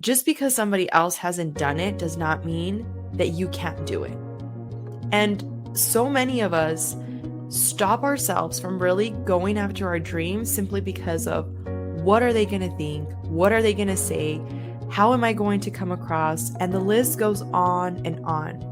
just because somebody else hasn't done it does not mean that you can't do it. And so many of us stop ourselves from really going after our dreams simply because of what are they going to think? What are they going to say? How am I going to come across? And the list goes on and on.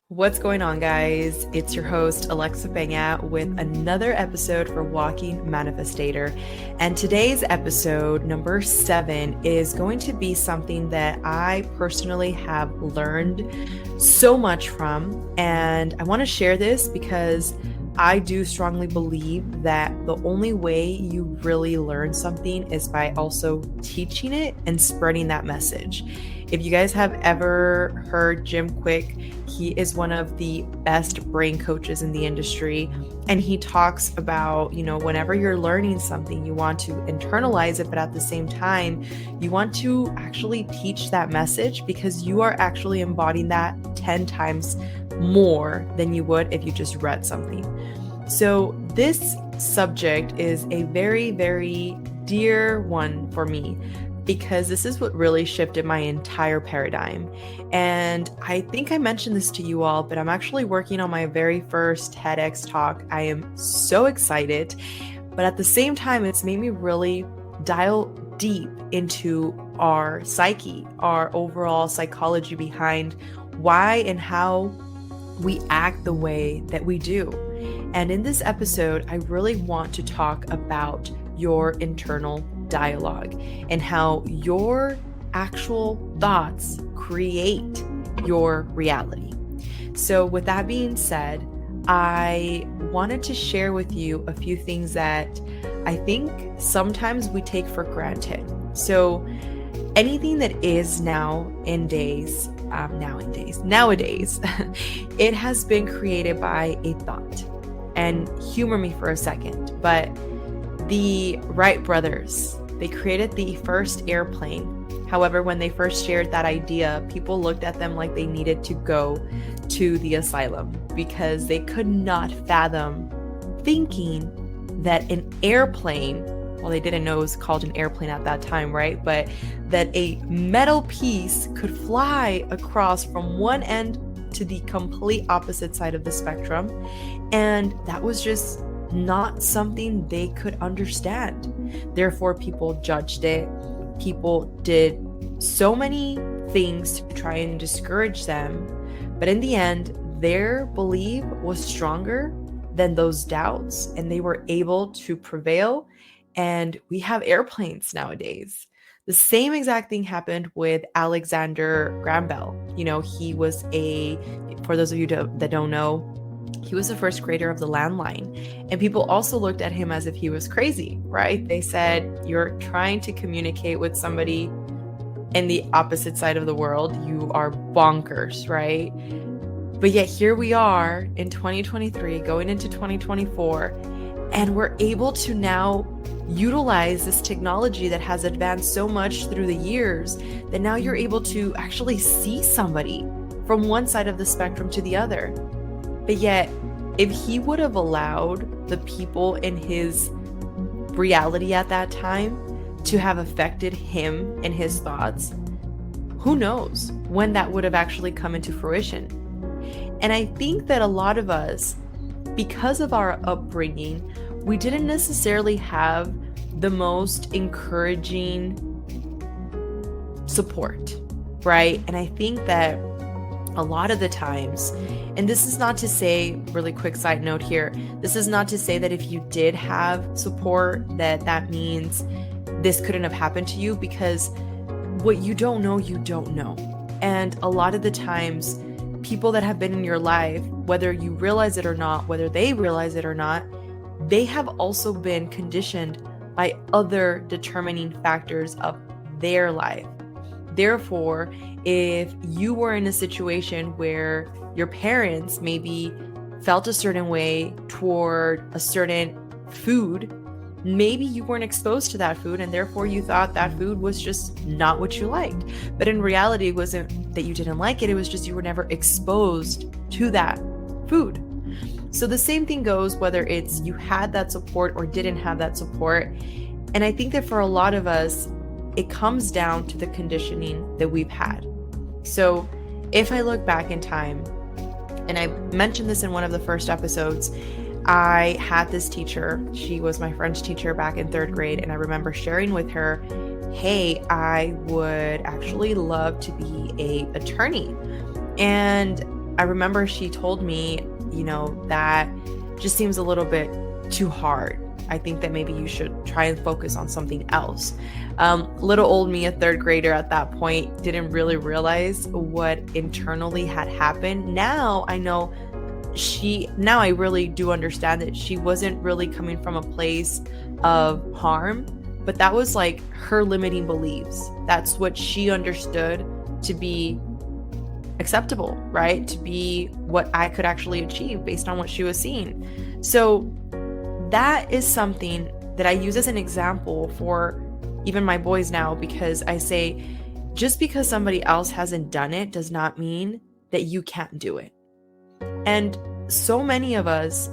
What's going on, guys? It's your host, Alexa Benya, with another episode for Walking Manifestator. And today's episode, number 7, is going to be something that I personally have learned so much from. And I want to share this because I do strongly believe that the only way you really learn something is by also teaching it and spreading that message. If you guys have ever heard Jim Quick, he is one of the best brain coaches in the industry. And he talks about, whenever you're learning something, you want to internalize it, but at the same time, you want to actually teach that message because you are actually embodying that 10 times more than you would if you just read something. So this subject is a very, very dear one for me, because this is what really shifted my entire paradigm. And I think I mentioned this to you all, but I'm actually working on my very first TEDx talk. I am so excited, but at the same time, it's made me really dial deep into our psyche, our overall psychology behind why and how we act the way that we do. And in this episode, I really want to talk about your internal dialogue and how your actual thoughts create your reality. So with that being said, I wanted to share with you a few things that I think sometimes we take for granted. So anything that is nowadays, it has been created by a thought. And humor me for a second, but the Wright brothers, they created the first airplane. However, when they first shared that idea, people looked at them like they needed to go to the asylum because they could not fathom thinking that an airplane, well, they didn't know it was called an airplane at that time, right? But that a metal piece could fly across from one end to the complete opposite side of the spectrum. And that was just not something they could understand. Therefore, people judged it. People did so many things to try and discourage them. But in the end, their belief was stronger than those doubts, and they were able to prevail. And we have airplanes nowadays. The same exact thing happened with Alexander Graham Bell. He was for those of you that don't know, he was the first creator of the landline. And people also looked at him as if he was crazy, right? They said, you're trying to communicate with somebody in the opposite side of the world. You are bonkers, right? But yet here we are in 2023, going into 2024, and we're able to now utilize this technology that has advanced so much through the years that now you're able to actually see somebody from one side of the spectrum to the other. But yet, if he would have allowed the people in his reality at that time to have affected him and his thoughts, who knows when that would have actually come into fruition. And I think that a lot of us, because of our upbringing, we didn't necessarily have the most encouraging support, right? And I think that a lot of the times, and this is not to say, really quick side note here, this is not to say that if you did have support, that means this couldn't have happened to you, because what you don't know, you don't know. And a lot of the times, people that have been in your life, whether you realize it or not, whether they realize it or not, they have also been conditioned by other determining factors of their life. Therefore, if you were in a situation where your parents maybe felt a certain way toward a certain food, maybe you weren't exposed to that food and therefore you thought that food was just not what you liked. But in reality, it wasn't that you didn't like it, it was just you were never exposed to that food. So the same thing goes whether it's you had that support or didn't have that support. And I think that for a lot of us, it comes down to the conditioning that we've had. So if I look back in time, and I mentioned this in one of the first episodes, I had this teacher. She was my French teacher back in 3rd grade. And I remember sharing with her, hey, I would actually love to be an attorney. And I remember she told me, that just seems a little bit too hard. I think that maybe you should try and focus on something else. Little old me, a 3rd grader at that point, didn't really realize what internally had happened. Now I know now I really do understand that she wasn't really coming from a place of harm, but that was like her limiting beliefs. That's what she understood to be acceptable, right? To be what I could actually achieve based on what she was seeing. So that is something that I use as an example for even my boys now, because I say, just because somebody else hasn't done it does not mean that you can't do it. And so many of us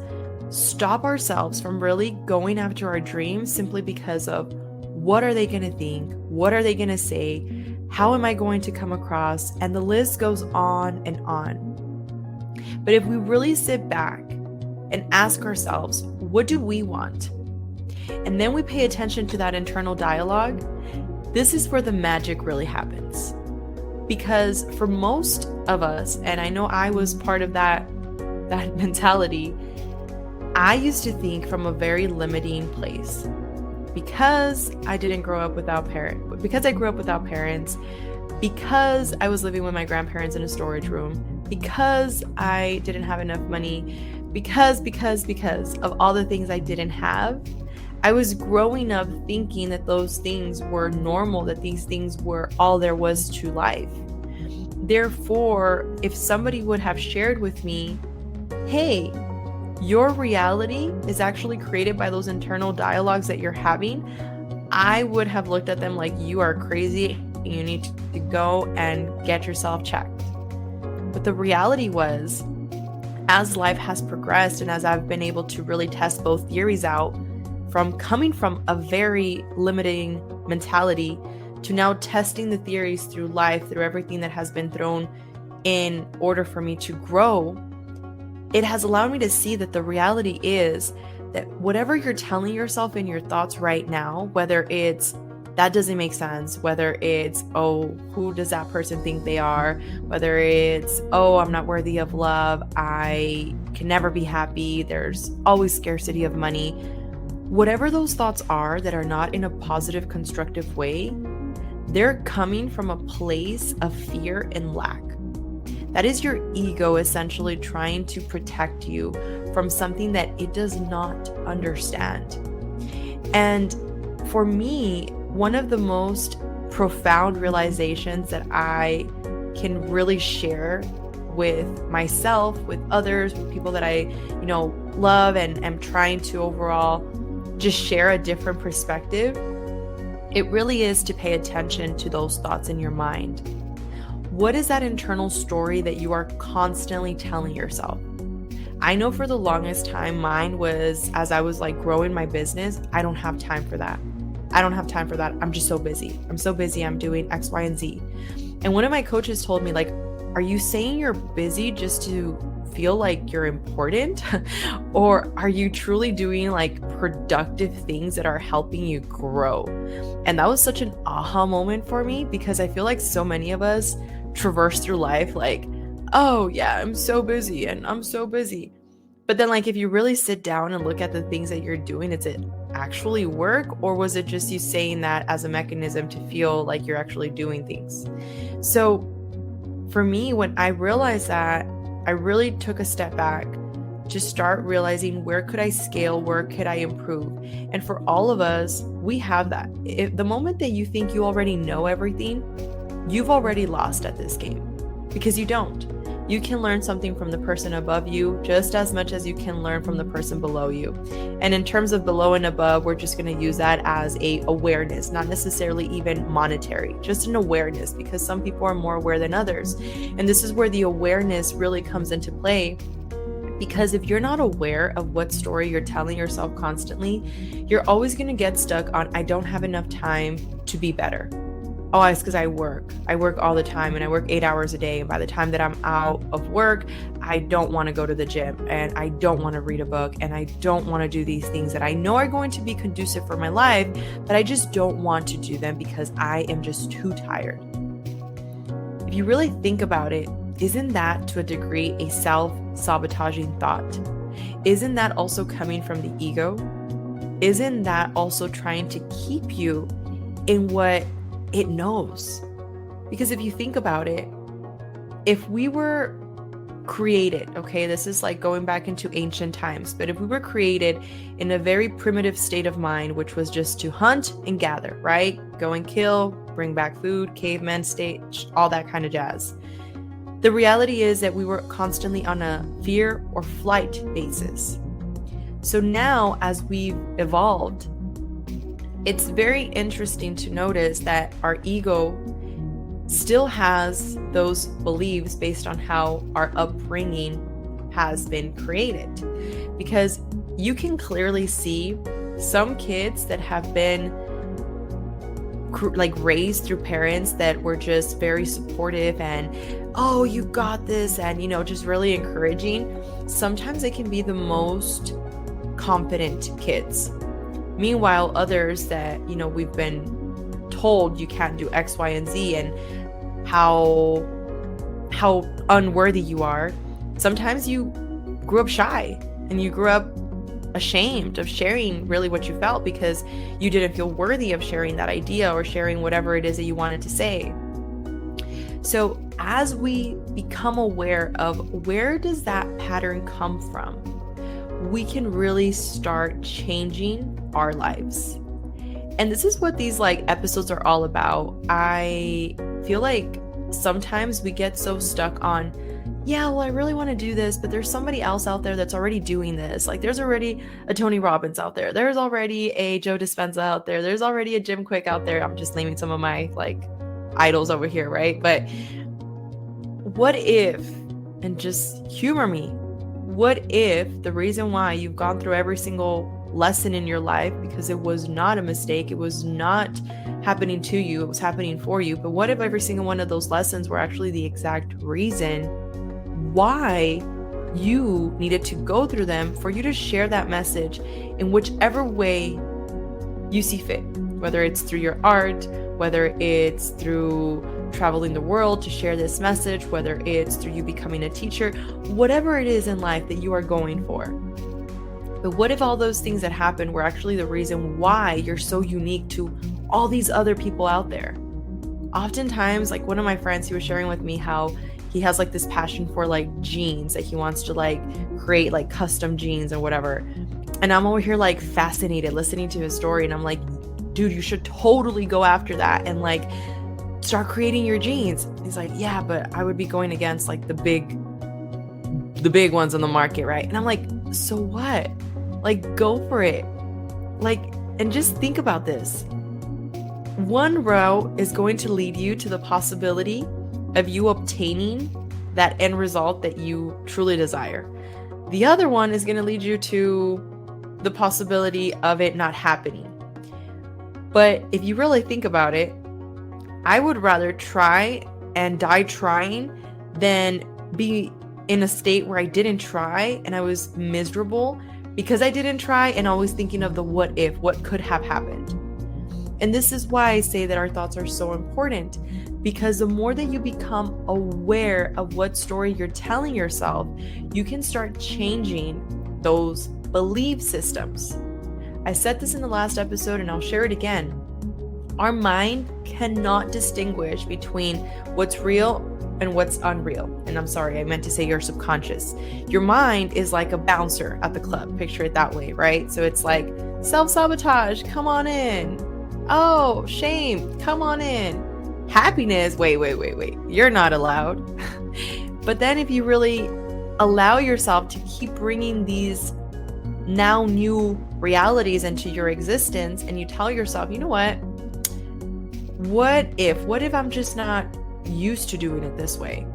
stop ourselves from really going after our dreams simply because of what are they going to think? What are they going to say? How am I going to come across? And the list goes on and on. But if we really sit back and ask ourselves, what do we want? And then we pay attention to that internal dialogue, this is where the magic really happens. Because for most of us, and I know I was part of that mentality, I used to think from a very limiting place. Because I didn't grow up without parents, because I grew up without parents, because I was living with my grandparents in a storage room, because I didn't have enough money, because of all the things I didn't have, I was growing up thinking that those things were normal, that these things were all there was to life. Therefore, if somebody would have shared with me, hey, your reality is actually created by those internal dialogues that you're having, I would have looked at them like, you are crazy. You need to go and get yourself checked. But the reality was, as life has progressed and as I've been able to really test both theories out, from coming from a very limiting mentality to now testing the theories through life, through everything that has been thrown in order for me to grow, it has allowed me to see that the reality is that whatever you're telling yourself in your thoughts right now, whether it's that doesn't make sense, whether it's, oh, who does that person think they are, whether it's, oh, I'm not worthy of love, I can never be happy, there's always scarcity of money, whatever those thoughts are that are not in a positive, constructive way, they're coming from a place of fear and lack. That is your ego essentially trying to protect you from something that it does not understand. And for me, one of the most profound realizations that I can really share with myself, with others, with people that I, love and am trying to overall just share a different perspective, it really is to pay attention to those thoughts in your mind. What is that internal story that you are constantly telling yourself? I know for the longest time, mine was, as I was growing my business, I don't have time for that. I'm just so busy. I'm so busy. I'm doing X, Y, and Z. And one of my coaches told me, are you saying you're busy just to feel like you're important? Or are you truly doing productive things that are helping you grow? And that was such an aha moment for me, because I feel like so many of us traverse through life oh yeah, I'm so busy and I'm so busy. But then if you really sit down and look at the things that you're doing, is it actually work, or was it just you saying that as a mechanism to feel like you're actually doing things? So for me, when I realized that, I really took a step back to start realizing, where could I scale? Where could I improve? And for all of us, we have that. The moment that you think you already know everything, you've already lost at this game, because you don't. You can learn something from the person above you just as much as you can learn from the person below you. And in terms of below and above, we're just going to use that as a awareness, not necessarily even monetary, just an awareness, because some people are more aware than others. And this is where the awareness really comes into play, Because if you're not aware of what story you're telling yourself constantly, you're always going to get stuck on, I don't have enough time to be better. Oh, it's because I work. I work all the time and I work 8 hours a day. And by the time that I'm out of work, I don't want to go to the gym and I don't want to read a book and I don't want to do these things that I know are going to be conducive for my life, but I just don't want to do them because I am just too tired. If you really think about it, isn't that to a degree a self-sabotaging thought? Isn't that also coming from the ego? Isn't that also trying to keep you in what it knows? Because if you think about it, if we were created, okay, this is like going back into ancient times, but if we were created in a very primitive state of mind, which was just to hunt and gather, right? Go and kill, bring back food, caveman stage, all that kind of jazz. The reality is that we were constantly on a fear or flight basis. So now, as we've evolved, it's very interesting to notice that our ego still has those beliefs based on how our upbringing has been created. Because you can clearly see some kids that have been like raised through parents that were just very supportive and, oh, you got this, and just really encouraging. Sometimes they can be the most confident kids. Meanwhile, others that we've been told you can't do X, Y, and Z, and how unworthy you are. Sometimes you grew up shy and you grew up ashamed of sharing really what you felt because you didn't feel worthy of sharing that idea or sharing whatever it is that you wanted to say. So as we become aware of where does that pattern come from, we can really start changing our lives. And this is what these episodes are all about. I feel like sometimes we get so stuck on, yeah, well, I really want to do this, but there's somebody else out there that's already doing this. Like there's already a Tony Robbins out there. There's already a Joe Dispenza out there. There's already a Jim Quick out there. I'm just naming some of my idols over here, right? But what if, and just humor me, what if the reason why you've gone through every single lesson in your life, because it was not a mistake, it was not happening to you, it was happening for you, but what if every single one of those lessons were actually the exact reason why you needed to go through them for you to share that message in whichever way you see fit, whether it's through your art, whether it's through traveling the world to share this message, whether it's through you becoming a teacher, whatever it is in life that you are going for. But what if all those things that happened were actually the reason why you're so unique to all these other people out there? Oftentimes, one of my friends, he was sharing with me how he has this passion for jeans, that he wants to create custom jeans and whatever. And I'm over here fascinated listening to his story, and I'm like, dude, you should totally go after that and start creating your jeans. He's like, yeah, but I would be going against the big ones on the market, right? And I'm like, so what? Go for it. And just think about this. One route is going to lead you to the possibility of you obtaining that end result that you truly desire. The other one is going to lead you to the possibility of it not happening. But if you really think about it, I would rather try and die trying than be in a state where I didn't try and I was miserable because I didn't try and always thinking of the what if, what could have happened. And this is why I say that our thoughts are so important, because the more that you become aware of what story you're telling yourself, you can start changing those belief systems. I said this in the last episode and I'll share it again. Our mind cannot distinguish between what's real and what's unreal. And I'm sorry, I meant to say your subconscious. Your mind is like a bouncer at the club. Picture it that way, right? So it's like self-sabotage, come on in. Oh, shame, come on in. Happiness, wait. You're not allowed. But then if you really allow yourself to keep bringing these now new realities into your existence, and you tell yourself, you know what if I'm just not used to doing it this way?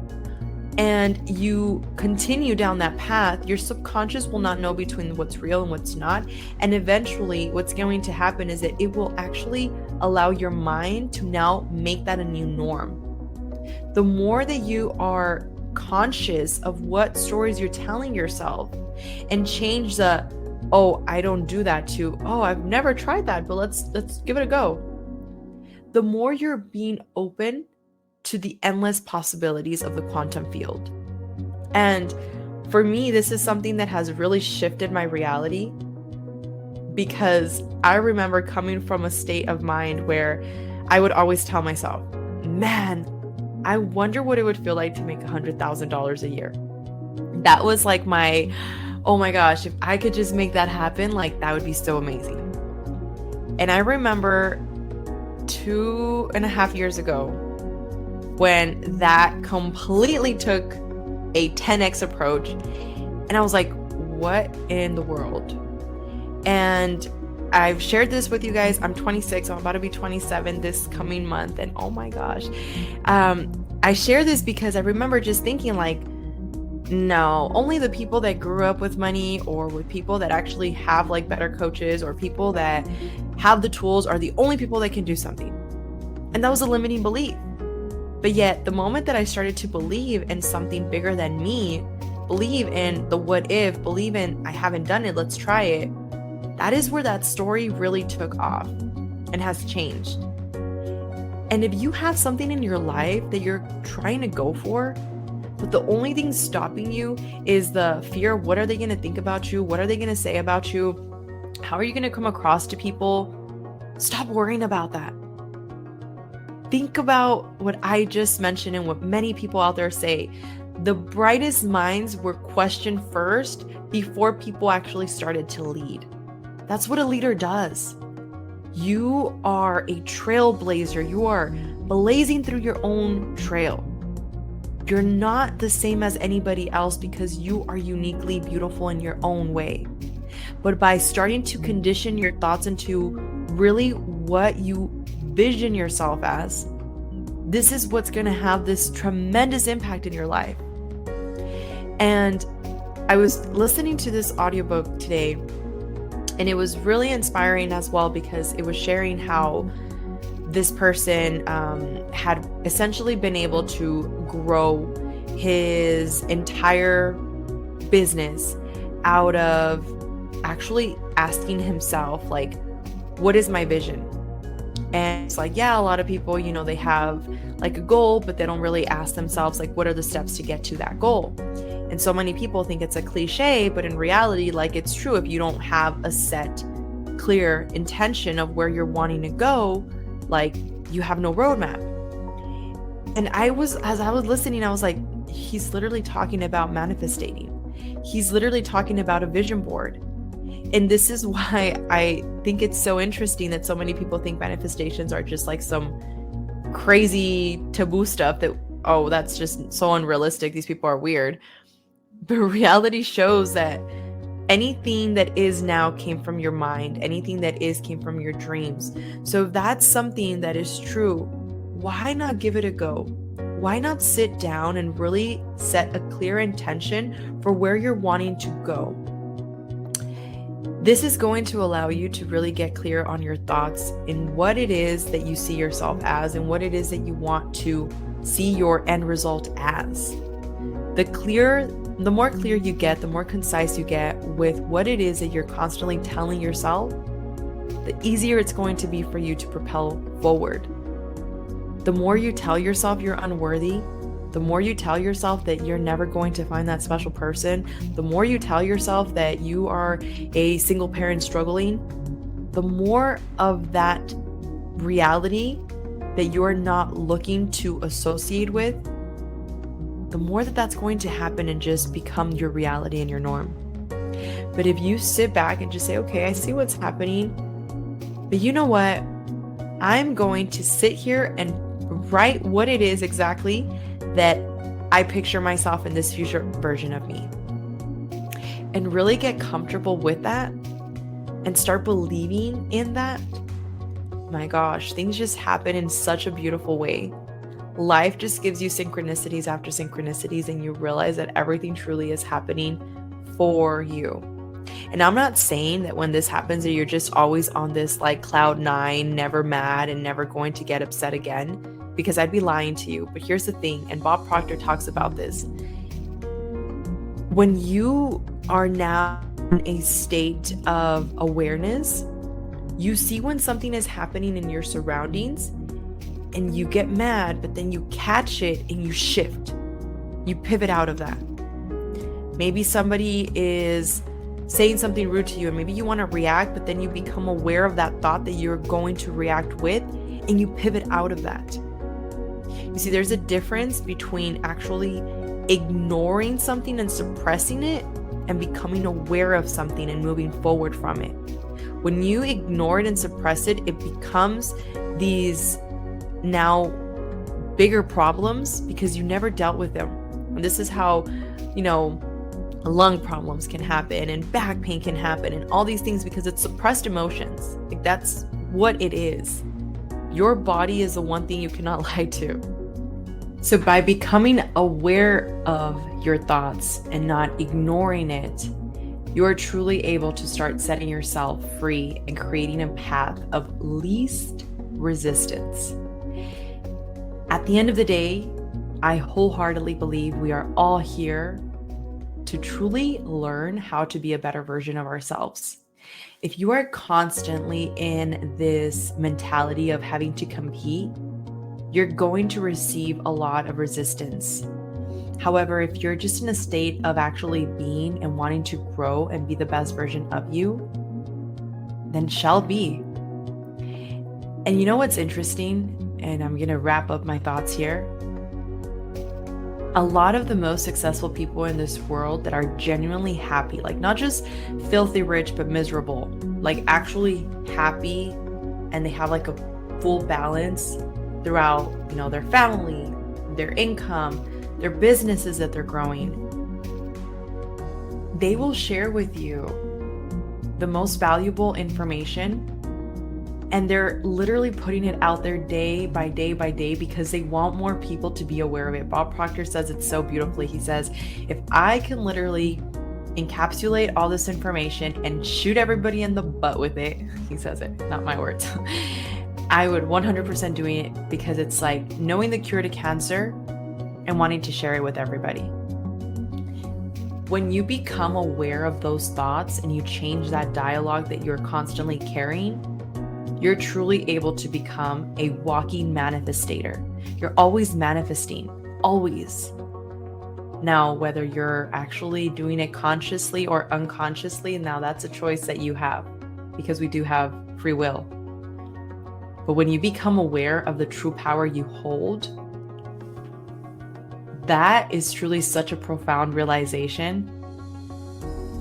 and you continue down that path, your subconscious will not know between what's real and what's not. And eventually what's going to happen is that it will actually allow your mind to now make that a new norm. The more that you are conscious of what stories you're telling yourself and change the, oh, I don't do that, to, oh, I've never tried that, but let's give it a go. The more you're being open to the endless possibilities of the quantum field. And for me, this is something that has really shifted my reality, because I remember coming from a state of mind where I would always tell myself, man, I wonder what it would feel like to make $100,000 a year. That was like my, oh my gosh, if I could just make that happen, like that would be so amazing. And I remember 2.5 years ago, when that completely took a 10x approach, and I was like, what in the world? And I've shared this with you guys. I'm 26. I'm about to be 27 this coming month. And oh my gosh, I share this because I remember just thinking like, no, only the people that grew up with money, or with people that actually have like better coaches, or people that have the tools, are the only people that can do something. And that was a limiting belief. But yet the moment that I started to believe in something bigger than me, believe in the what if, believe in I haven't done it, let's try it, that is where that story really took off and has changed. And if you have something in your life that you're trying to go for, but the only thing stopping you is the fear, what are they going to think about you? What are they going to say about you? How are you going to come across to people? Stop worrying about that. Think about what I just mentioned and what many people out there say. The brightest minds were questioned first before people actually started to lead. That's what a leader does. You are a trailblazer. You are blazing through your own trail. You're not the same as anybody else because you are uniquely beautiful in your own way. But by starting to condition your thoughts into really what you vision yourself as, this is what's going to have this tremendous impact in your life. And I was listening to this audiobook today, and it was really inspiring as well, because it was sharing how this person had essentially been able to grow his entire business out of actually asking himself, like, what is my vision? And it's like, yeah, a lot of people, they have like a goal, but they don't really ask themselves, like, what are the steps to get to that goal? And so many people think it's a cliche, but in reality, like, it's true. If you don't have a set, clear intention of where you're wanting to go, like, you have no roadmap. And as I was listening, I was like, he's literally talking about manifesting. He's literally talking about a vision board. And this is why I think it's so interesting that so many people think manifestations are just like some crazy taboo stuff that, oh, that's just so unrealistic. These people are weird. But reality shows that anything that is now came from your mind. Anything that is came from your dreams. So if that's something that is true, why not give it a go? Why not sit down and really set a clear intention for where you're wanting to go? This is going to allow you to really get clear on your thoughts in what it is that you see yourself as and what it is that you want to see your end result as. The more clear you get, the more concise you get with what it is that you're constantly telling yourself, the easier it's going to be for you to propel forward. The more you tell yourself you're unworthy, the more you tell yourself that you're never going to find that special person, the more you tell yourself that you are a single parent struggling, the more of that reality that you're not looking to associate with, the more that's going to happen and just become your reality and your norm. But if you sit back and just say, okay, I see what's happening, but you know what? I'm going to sit here and write what it is exactly that I picture myself in this future version of me, and really get comfortable with that and start believing in that. My gosh, things just happen in such a beautiful way. life just gives you synchronicities after synchronicities, and you realize that everything truly is happening for you. And I'm not saying that when this happens that you're just always on this like cloud nine, never mad and never going to get upset again, because I'd be lying to you. But here's the thing, and Bob Proctor talks about this. When you are now in a state of awareness, you see when something is happening in your surroundings and you get mad, but then you catch it and you shift. You pivot out of that. Maybe somebody is saying something rude to you and maybe you want to react, but then you become aware of that thought that you're going to react with and you pivot out of that. You see, there's a difference between actually ignoring something and suppressing it and becoming aware of something and moving forward from it. When you ignore it and suppress it, it becomes these now bigger problems because you never dealt with them. And this is how, lung problems can happen and back pain can happen and all these things because it's suppressed emotions. Like, that's what it is. Your body is the one thing you cannot lie to. So by becoming aware of your thoughts and not ignoring it, you are truly able to start setting yourself free and creating a path of least resistance. At the end of the day, I wholeheartedly believe we are all here to truly learn how to be a better version of ourselves. If you are constantly in this mentality of having to compete, you're going to receive a lot of resistance. However, if you're just in a state of actually being and wanting to grow and be the best version of you, then shall be. And you know what's interesting? And I'm going to wrap up my thoughts here. A lot of the most successful people in this world that are genuinely happy, like not just filthy rich, but miserable, like actually happy, and they have like a full balance throughout, their family, their income, their businesses that they're growing. They will share with you the most valuable information, and they're literally putting it out there day by day by day because they want more people to be aware of it. Bob Proctor says it so beautifully. He says, if I can literally encapsulate all this information and shoot everybody in the butt with it, he says it, not my words, I would 100% doing it because it's like knowing the cure to cancer and wanting to share it with everybody. When you become aware of those thoughts and you change that dialogue that you're constantly carrying, you're truly able to become a walking manifestator. You're always manifesting, always. Now, whether you're actually doing it consciously or unconsciously, now that's a choice that you have because we do have free will. But when you become aware of the true power you hold, that is truly such a profound realization.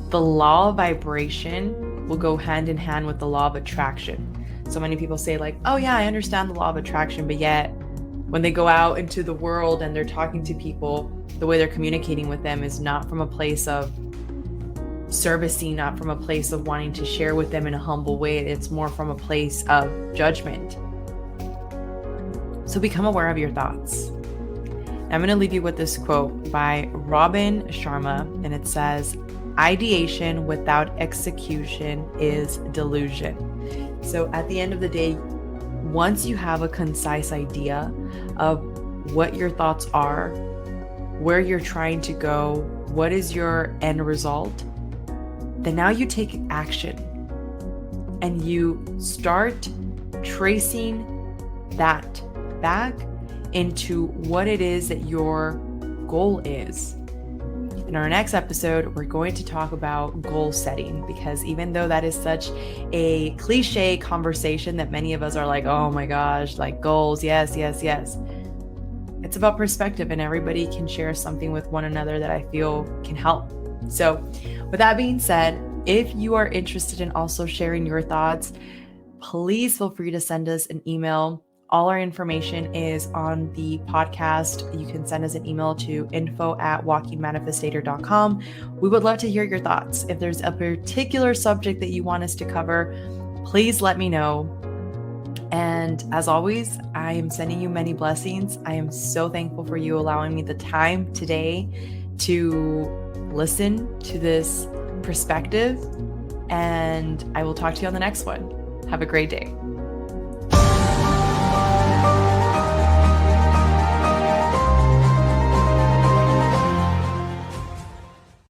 The law of vibration will go hand in hand with the law of attraction. So many people say like, oh yeah, I understand the law of attraction, but yet when they go out into the world and they're talking to people, the way they're communicating with them is not from a place of servicing, not from a place of wanting to share with them in a humble way. It's more from a place of judgment. So become aware of your thoughts. I'm going to leave you with this quote by Robin Sharma, and it says, ideation without execution is delusion. So at the end of the day, once you have a concise idea of what your thoughts are, where you're trying to go, what is your end result, then now you take action and you start tracing that back into what it is that your goal is. In our next episode, we're going to talk about goal setting, because even though that is such a cliche conversation that many of us are like, oh my gosh, like goals, yes, yes, yes. It's about perspective, and everybody can share something with one another that I feel can help. So with that being said, if you are interested in also sharing your thoughts, please feel free to send us an email. All our information is on the podcast. You can send us an email to info@walkingmanifestator.com. We would love to hear your thoughts. If there's a particular subject that you want us to cover, please let me know. And as always, I am sending you many blessings. I am so thankful for you allowing me the time today to listen to this perspective. And I will talk to you on the next one. Have a great day.